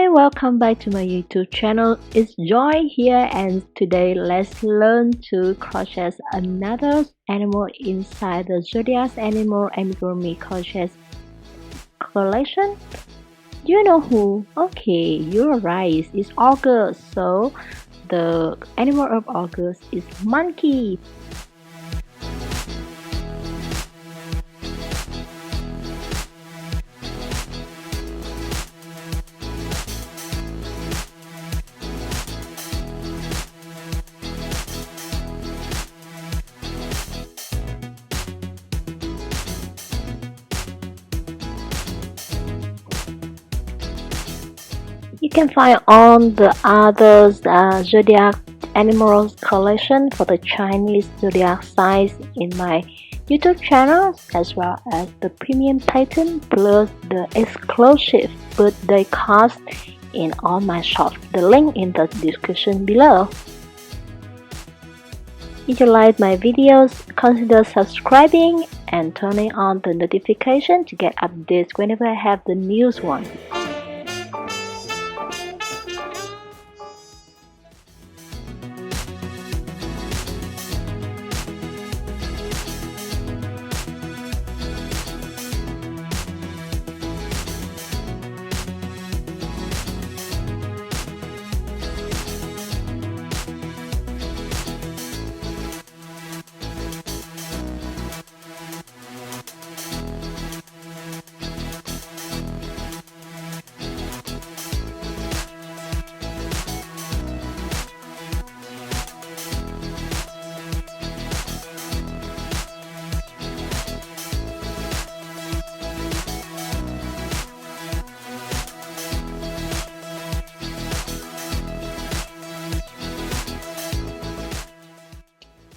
Hi, welcome back to my YouTube channel. It's Joy here, and today let's learn to crochet another animal inside the Zodiac animal Amigurumi crochet collection. Do you know who? Okay, you're right, it's August. So the animal of August is monkey. You can find all the other zodiac animals collection for the Chinese zodiac signs in my YouTube channel, as well as the premium pattern plus the exclusive birthday cards in all my shops. The link in the description below. If you like my videos, consider subscribing and turning on the notification to get updates whenever I have the news one.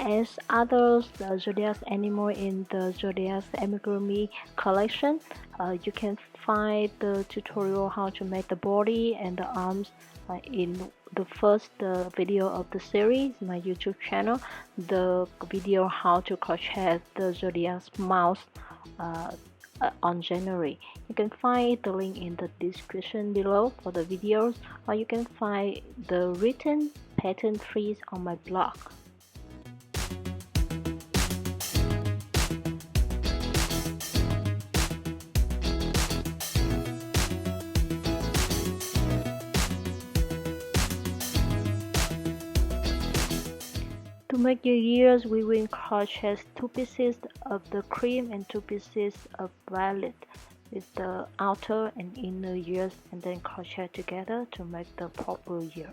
As others zodiac animal in the Zodiac Amigurumi collection, you can find the tutorial how to make the body and the arms in the first video of the series, my YouTube channel. The video how to crochet the Zodiac mouse on January. You can find the link in the description below for the videos, or you can find the written pattern trees on my blog. To make your ears, we will crochet 2 pieces of the cream and 2 pieces of violet with the outer and inner ears, and then crochet together to make the proper ear.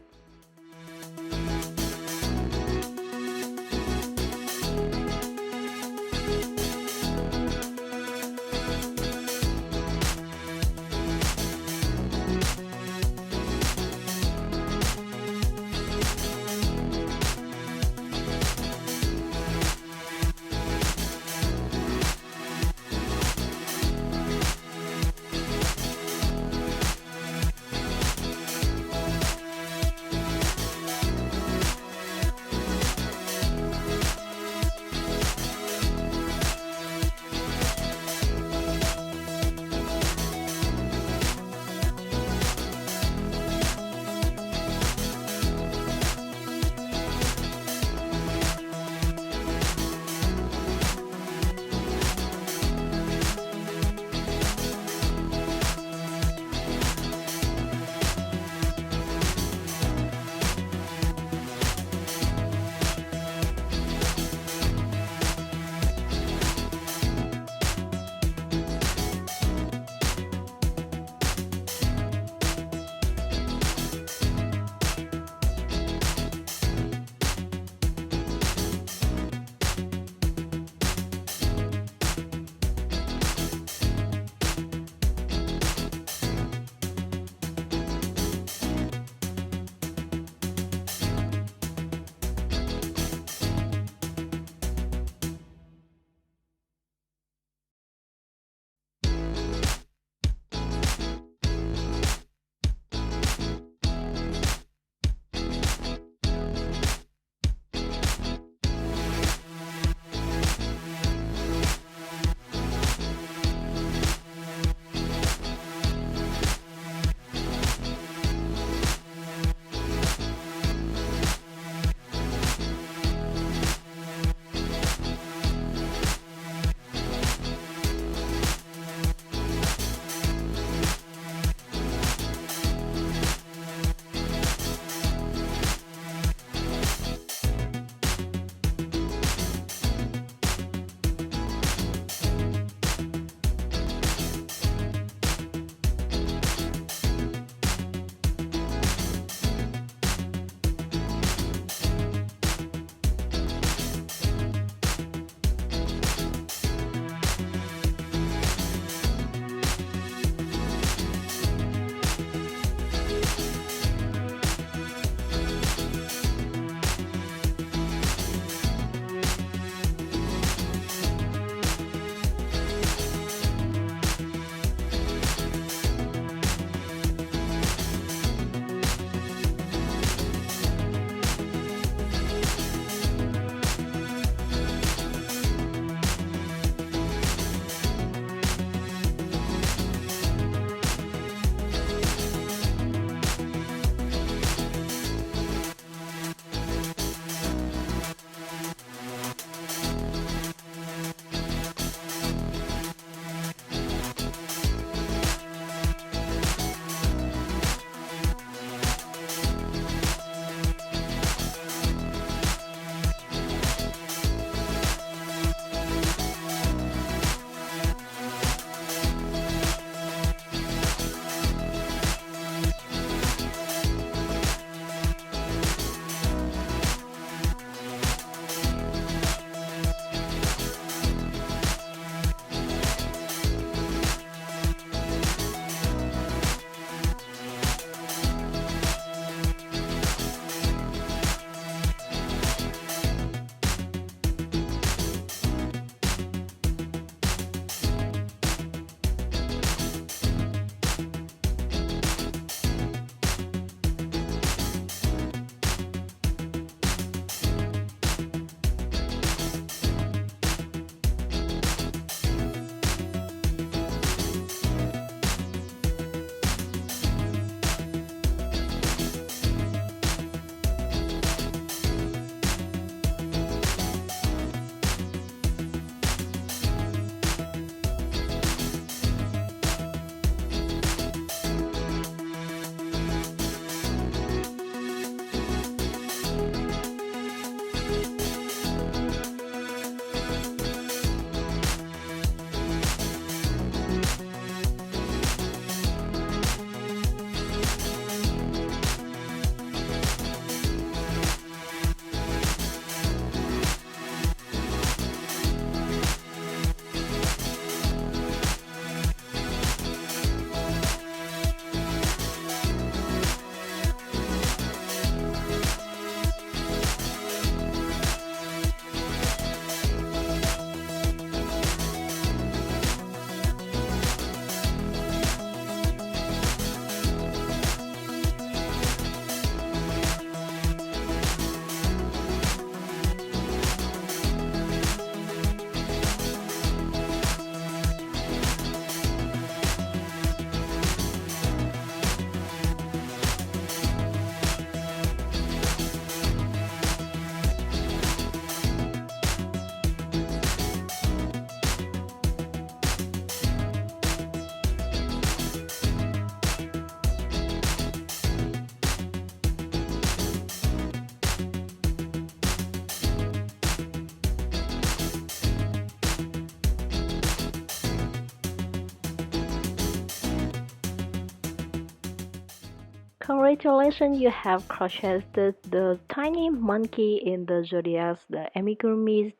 Congratulations, you have crocheted the tiny monkey in the Zodiac, the Amigurumi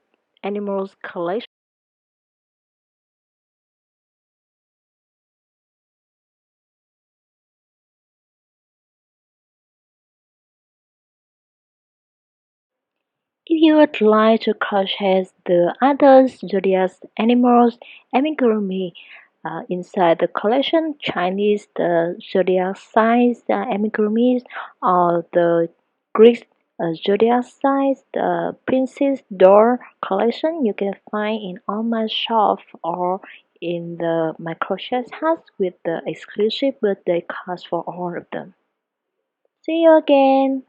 animals collection. If you would like to crochet the other Zodiac animals Amigurumi inside the collection, Chinese the Zodiac size Amigurumis or the Greek Zodiac size the Princess Door collection, you can find in all my shop or in the my crochet house with the exclusive birthday cards for all of them. See you again.